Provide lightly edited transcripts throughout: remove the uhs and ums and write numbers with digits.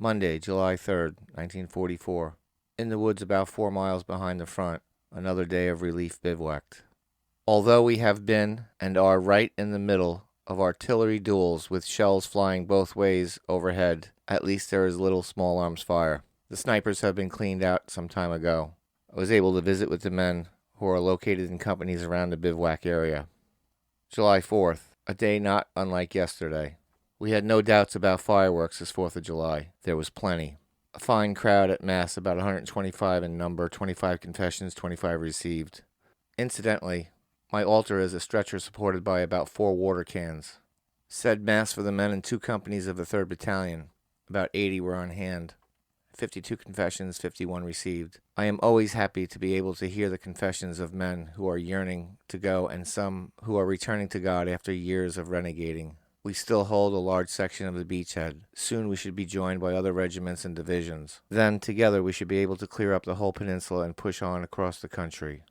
Monday, July 3rd, 1944. In the woods about 4 miles behind the front, another day of relief bivouacked. Although we have been and are right in the middle of artillery duels with shells flying both ways overhead, at least there is little small arms fire. The snipers have been cleaned out some time ago. I was able to visit with the men who are located in companies around the bivouac area. July 4th, a day not unlike yesterday. We had no doubts about fireworks this 4th of July. There was plenty. A fine crowd at Mass, about 125 in number, 25 confessions, 25 received. Incidentally, my altar is a stretcher supported by about 4 water cans. Said Mass for the men in 2 companies of the 3rd Battalion. About 80 were on hand. 52 confessions, 51 received. I am always happy to be able to hear the confessions of men who are yearning to go and some who are returning to God after years of renegading. We still hold a large section of the beachhead. Soon we should be joined by other regiments and divisions. Then, together, we should be able to clear up the whole peninsula and push on across the country.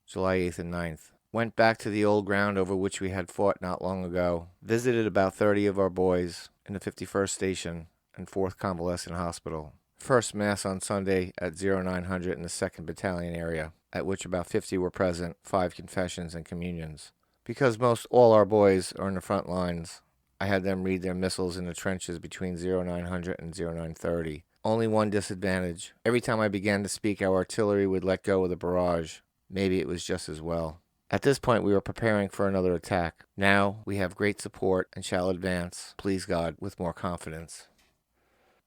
July 8th and 9th. Went back to the old ground over which we had fought not long ago. Visited about 30 of our boys in the 51st Station and 4th Convalescent Hospital. First Mass on Sunday at 0900 in the 2nd Battalion area, at which about 50 were present, 5 confessions and communions. Because most all our boys are in the front lines, I had them read their missals in the trenches between 0900 and 0930. Only one disadvantage. Every time I began to speak, our artillery would let go of the barrage. Maybe it was just as well. At this point, we were preparing for another attack. Now we have great support and shall advance, please God, with more confidence.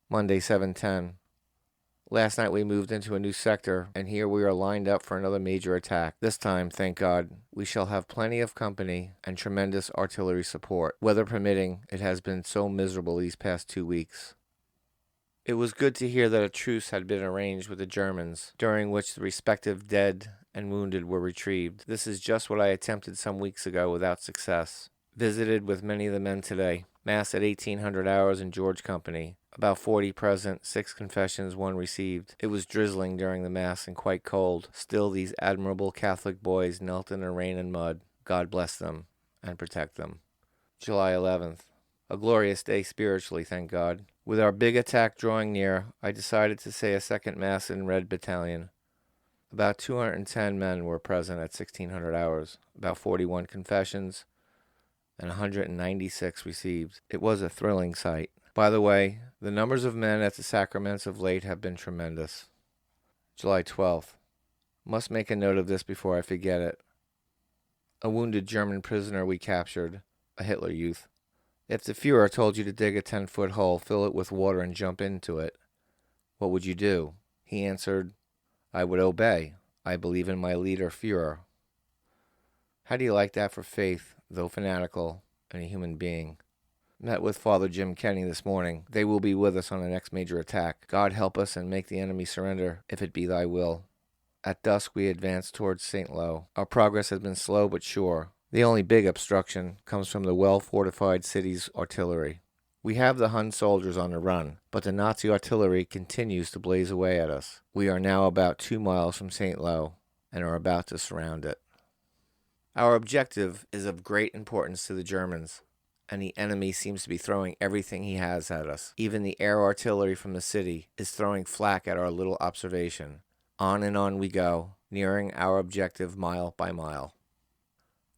Monday, 7:10. Last night we moved into a new sector, and here we are lined up for another major attack. This time, thank God, we shall have plenty of company and tremendous artillery support. Weather permitting, it has been so miserable these past 2 weeks. It was good to hear that a truce had been arranged with the Germans, during which the respective dead and wounded were retrieved. This is just what I attempted some weeks ago without success. Visited with many of the men today. Mass at 1800 hours in George Company. About 40 present, 6 confessions, 1 received. It was drizzling during the Mass and quite cold. Still, these admirable Catholic boys knelt in the rain and mud. God bless them and protect them. July 11th. A glorious day spiritually, thank God. With our big attack drawing near, I decided to say a second Mass in Red Battalion. About 210 men were present at 1600 hours. About 41 confessions and 196 received. It was a thrilling sight. By the way, the numbers of men at the sacraments of late have been tremendous. July 12th. Must make a note of this before I forget it. A wounded German prisoner we captured, a Hitler Youth. If the Fuhrer told you to dig a 10-foot hole, fill it with water, and jump into it, what would you do? He answered, I would obey. I believe in my leader, Fuhrer. How do you like that for faith, though fanatical, and a human being? Met with Father Jim Kenny this morning. They will be with us on the next major attack. God help us and make the enemy surrender, if it be thy will. At dusk we advance towards St. Lo. Our progress has been slow but sure. The only big obstruction comes from the well-fortified city's artillery. We have the Hun soldiers on the run, but the Nazi artillery continues to blaze away at us. We are now about 2 miles from St. Lo and are about to surround it. Our objective is of great importance to the Germans, and the enemy seems to be throwing everything he has at us. Even the air artillery from the city is throwing flak at our little observation. On and on we go, nearing our objective mile by mile.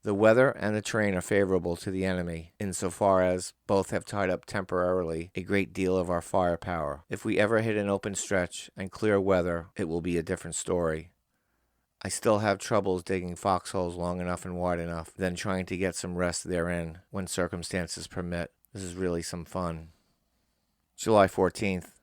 The weather and the terrain are favorable to the enemy, insofar as both have tied up temporarily a great deal of our firepower. If we ever hit an open stretch and clear weather, it will be a different story. I still have troubles digging foxholes long enough and wide enough, then trying to get some rest therein when circumstances permit. This is really some fun. July 14th.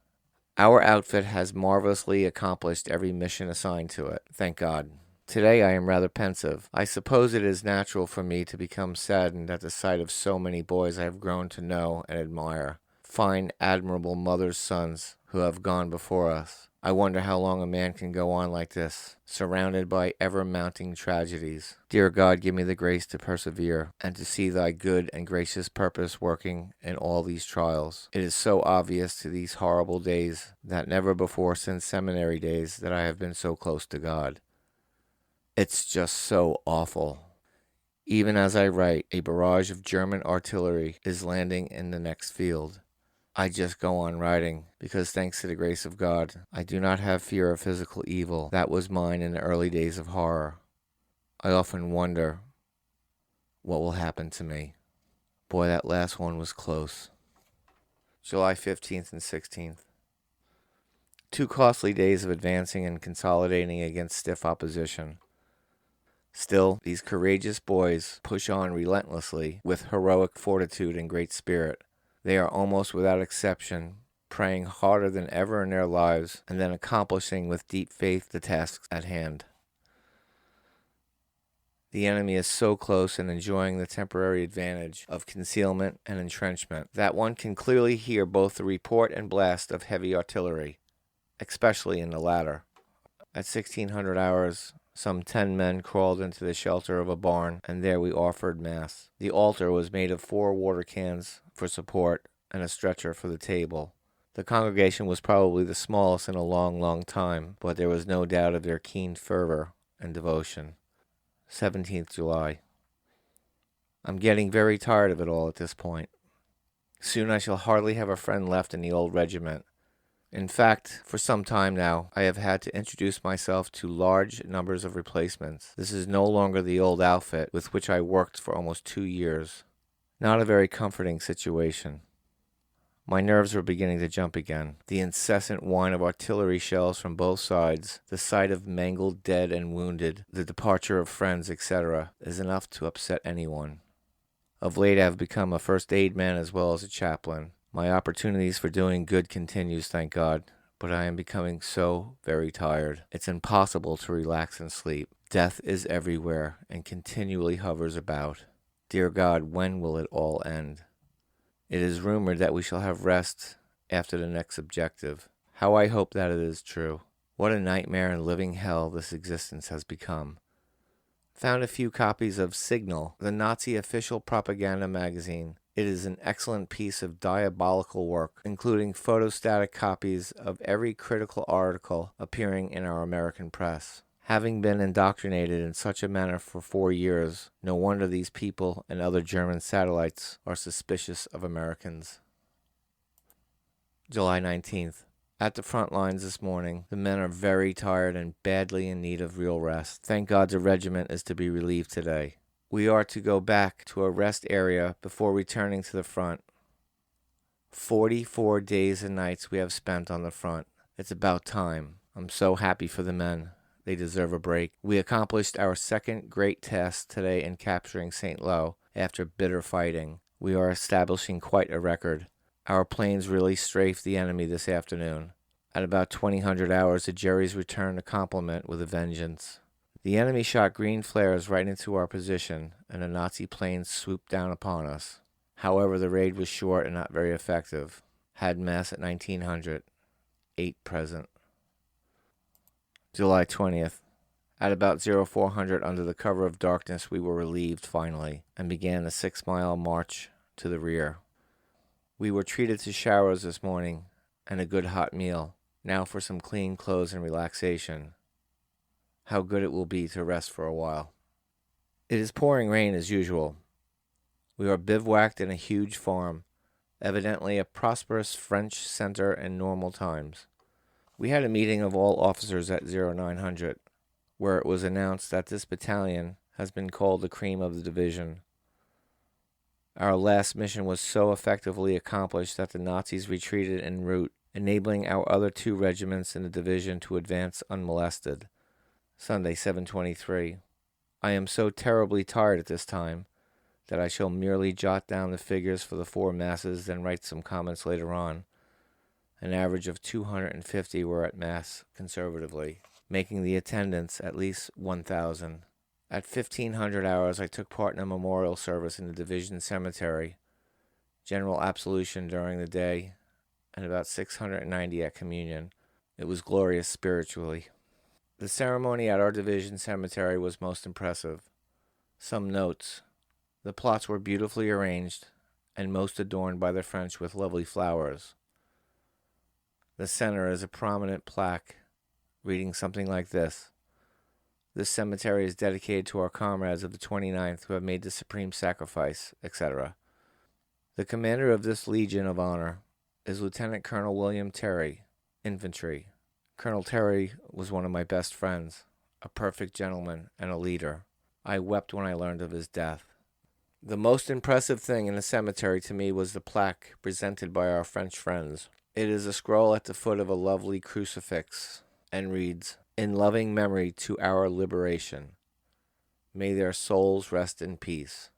Our outfit has marvelously accomplished every mission assigned to it, thank God. Today I am rather pensive. I suppose it is natural for me to become saddened at the sight of so many boys I have grown to know and admire. Fine, admirable mothers' sons who have gone before us. I wonder how long a man can go on like this, surrounded by ever-mounting tragedies. Dear God, give me the grace to persevere, and to see thy good and gracious purpose working in all these trials. It is so obvious to these horrible days that never before since seminary days that I have been so close to God. It's just so awful. Even as I write, a barrage of German artillery is landing in the next field. I just go on writing because, thanks to the grace of God, I do not have fear of physical evil. That was mine in the early days of horror. I often wonder what will happen to me. Boy, that last one was close. July 15th and 16th. 2 costly days of advancing and consolidating against stiff opposition. Still, these courageous boys push on relentlessly with heroic fortitude and great spirit. They are almost without exception praying harder than ever in their lives and then accomplishing with deep faith the tasks at hand. The enemy is so close and enjoying the temporary advantage of concealment and entrenchment that one can clearly hear both the report and blast of heavy artillery, especially in the latter. At 1600 hours, some 10 men crawled into the shelter of a barn, and there we offered Mass. The altar was made of 4 water cans for support and a stretcher for the table. The congregation was probably the smallest in a long, long time, but there was no doubt of their keen fervor and devotion. 17th July. I'm getting very tired of it all at this point. Soon I shall hardly have a friend left in the old regiment. In fact, for some time now, I have had to introduce myself to large numbers of replacements. This is no longer the old outfit with which I worked for almost 2 years. Not a very comforting situation. My nerves were beginning to jump again. The incessant whine of artillery shells from both sides, the sight of mangled dead and wounded, the departure of friends, etc., is enough to upset anyone. Of late I have become a first aid man as well as a chaplain. My opportunities for doing good continues, thank God, but I am becoming so very tired. It's impossible to relax and sleep. Death is everywhere and continually hovers about. Dear God, when will it all end? It is rumored that we shall have rest after the next objective. How I hope that it is true. What a nightmare and living hell this existence has become. Found a few copies of Signal, the Nazi official propaganda magazine. It is an excellent piece of diabolical work, including photostatic copies of every critical article appearing in our American press. Having been indoctrinated in such a manner for 4 years, no wonder these people and other German satellites are suspicious of Americans. July 19th. At the front lines this morning, the men are very tired and badly in need of real rest. Thank God the regiment is to be relieved today. We are to go back to a rest area before returning to the front. 44 days and nights we have spent on the front. It's about time. I'm so happy for the men. They deserve a break. We accomplished our second great task today in capturing St. Lo after bitter fighting. We are establishing quite a record. Our planes really strafed the enemy this afternoon. At about 2000 hours, the Jerry's returned a compliment with a vengeance. The enemy shot green flares right into our position, and the Nazi planes swooped down upon us. However, the raid was short and not very effective. Had Mass at 1900. 8 present. July 20th. At about 0400 under the cover of darkness, we were relieved finally and began the 6-mile march to the rear. We were treated to showers this morning and a good hot meal. Now for some clean clothes and relaxation. How good it will be to rest for a while. It is pouring rain as usual. We are bivouacked in a huge farm, evidently a prosperous French center in normal times. We had a meeting of all officers at 0900, where it was announced that this battalion has been called the cream of the division. Our last mission was so effectively accomplished that the Nazis retreated en route, enabling our other 2 regiments in the division to advance unmolested. Sunday, 7/23. I am so terribly tired at this time that I shall merely jot down the figures for the 4 masses, then write some comments later on. An average of 250 were at Mass conservatively, making the attendance at least 1,000. At 1500 hours, I took part in a memorial service in the division cemetery, general absolution during the day, and about 690 at communion. It was glorious spiritually. The ceremony at our division cemetery was most impressive. Some notes. The plots were beautifully arranged, and most adorned by the French with lovely flowers. The center is a prominent plaque reading something like this: "This cemetery is dedicated to our comrades of the 29th who have made the supreme sacrifice," etc. The commander of this Legion of Honor is Lieutenant Colonel William Terry, infantry. Colonel Terry was one of my best friends, a perfect gentleman and a leader. I wept when I learned of his death. The most impressive thing in the cemetery to me was the plaque presented by our French friends. It is a scroll at the foot of a lovely crucifix and reads, "In loving memory to our liberation. May their souls rest in peace."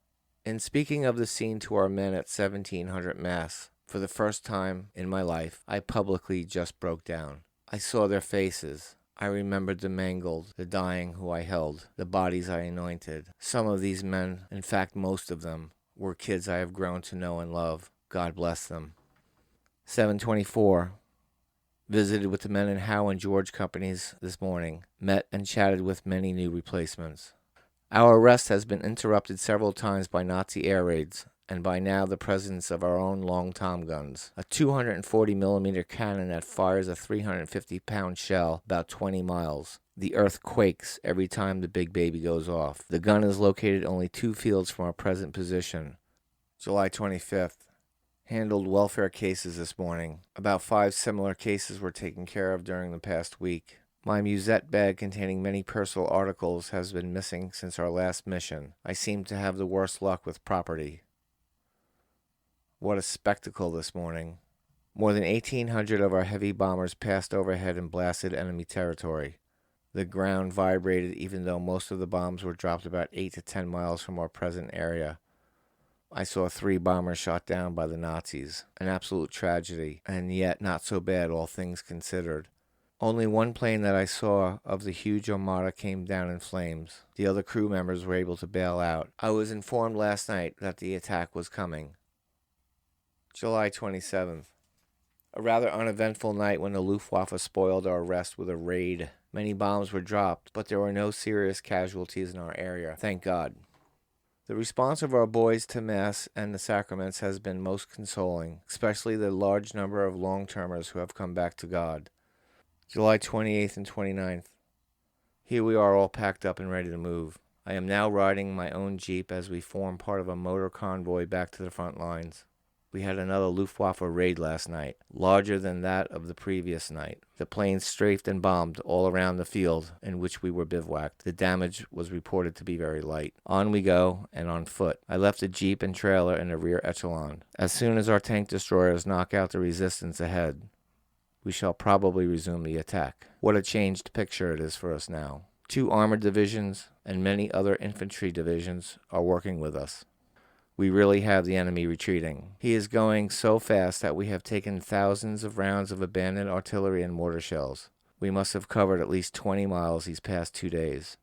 In speaking of the scene to our men at 1700 Mass, for the first time in my life, I publicly just broke down. I saw their faces. I remembered the mangled, the dying who I held, the bodies I anointed. Some of these men, in fact most of them, were kids I have grown to know and love. God bless them. 724. Visited with the men in Howe and George companies this morning. Met and chatted with many new replacements. Our rest has been interrupted several times by Nazi air raids, and by now the presence of our own long tom guns, a 240mm cannon that fires a 350-pound shell about 20 miles. The earth quakes every time the big baby goes off. The gun is located only 2 fields from our present position. July 25th. Handled welfare cases this morning. About 5 similar cases were taken care of during the past week. My musette bag containing many personal articles has been missing since our last mission. I seem to have the worst luck with property. What a spectacle this morning. More than 1,800 of our heavy bombers passed overhead and blasted enemy territory. The ground vibrated even though most of the bombs were dropped about 8 to 10 miles from our present area. I saw 3 bombers shot down by the Nazis. An absolute tragedy, and yet not so bad all things considered. Only one plane that I saw of the huge Armada came down in flames. The other crew members were able to bail out. I was informed last night that the attack was coming. July 27th. A rather uneventful night when the Luftwaffe spoiled our rest with a raid. Many bombs were dropped, but there were no serious casualties in our area, thank God. The response of our boys to Mass and the sacraments has been most consoling, especially the large number of long-termers who have come back to God. July 28th and 29th. Here we are all packed up and ready to move. I am now riding my own Jeep as we form part of a motor convoy back to the front lines. We had another Luftwaffe raid last night, larger than that of the previous night. The planes strafed and bombed all around the field in which we were bivouacked. The damage was reported to be very light. On we go, and on foot. I left the Jeep and trailer in the rear echelon. As soon as our tank destroyers knock out the resistance ahead, we shall probably resume the attack. What a changed picture it is for us now. 2 armored divisions and many other infantry divisions are working with us. We really have the enemy retreating. He is going so fast that we have taken thousands of rounds of abandoned artillery and mortar shells. We must have covered at least 20 miles these past 2 days.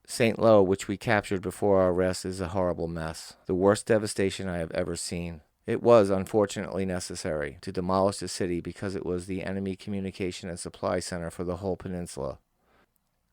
St. Lo, which we captured before our rest, is a horrible mess. The worst devastation I have ever seen. It was unfortunately necessary to demolish the city because it was the enemy communication and supply center for the whole peninsula.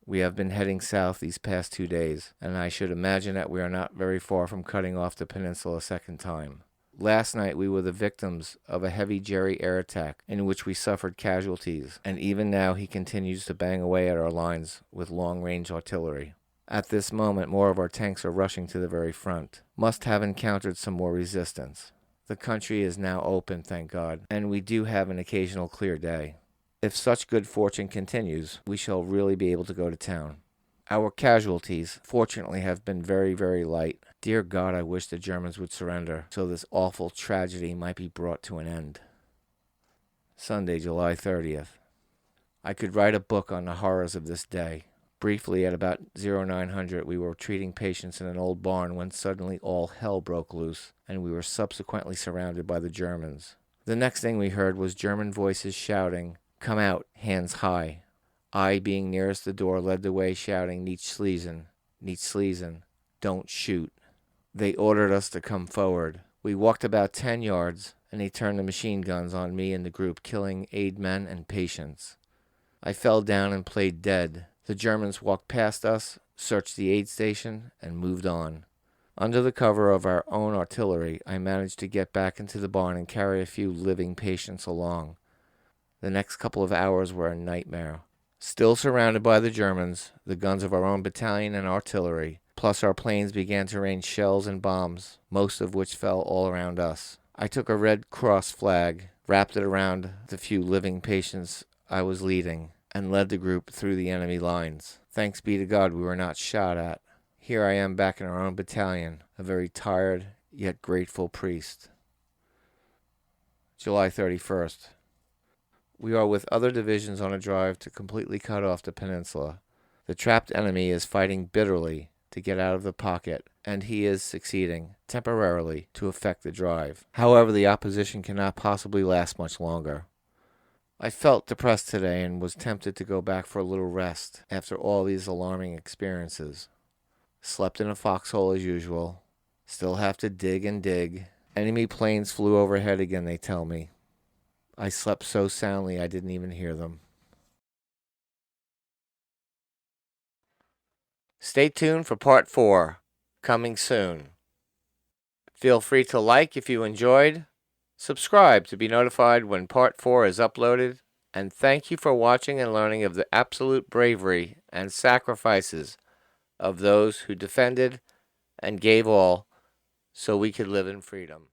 We have been heading south these past 2 days, and I should imagine that we are not very far from cutting off the peninsula a second time. Last night we were the victims of a heavy Jerry air attack in which we suffered casualties, and even now he continues to bang away at our lines with long-range artillery. At this moment more of our tanks are rushing to the very front. Must have encountered some more resistance. The country is now open, thank God, and we do have an occasional clear day. If such good fortune continues, we shall really be able to go to town. Our casualties, fortunately, have been very, very light. Dear God, I wish the Germans would surrender, so this awful tragedy might be brought to an end. Sunday, July 30th. I could write a book on the horrors of this day. Briefly, at about 0900, we were treating patients in an old barn when suddenly all hell broke loose, and we were subsequently surrounded by the Germans. The next thing we heard was German voices shouting, "Come out, hands high." I, being nearest the door, led the way shouting, "Nicht schließen, don't shoot." They ordered us to come forward. We walked about 10 yards, and they turned the machine guns on me and the group, killing aid men and patients. I fell down and played dead. The Germans walked past us, searched the aid station, and moved on. Under the cover of our own artillery, I managed to get back into the barn and carry a few living patients along. The next couple of hours were a nightmare. Still surrounded by the Germans, the guns of our own battalion and artillery, plus our planes began to rain shells and bombs, most of which fell all around us. I took a Red Cross flag wrapped it around the few living patients I was leading, and led the group through the enemy lines. Thanks be to God we were not shot at. Here I am back in our own battalion, a very tired yet grateful priest. July 31st. We are with other divisions on a drive to completely cut off the peninsula. The trapped enemy is fighting bitterly to get out of the pocket, and he is succeeding, temporarily, to effect the drive. However, the opposition cannot possibly last much longer. I felt depressed today and was tempted to go back for a little rest after all these alarming experiences. Slept in a foxhole as usual. Still have to dig and dig. Enemy planes flew overhead again, they tell me. I slept so soundly I didn't even hear them. Stay tuned for part 4, coming soon. Feel free to like if you enjoyed, subscribe to be notified when part 4 is uploaded, and thank you for watching and learning of the absolute bravery and sacrifices of those who defended and gave all so we could live in freedom.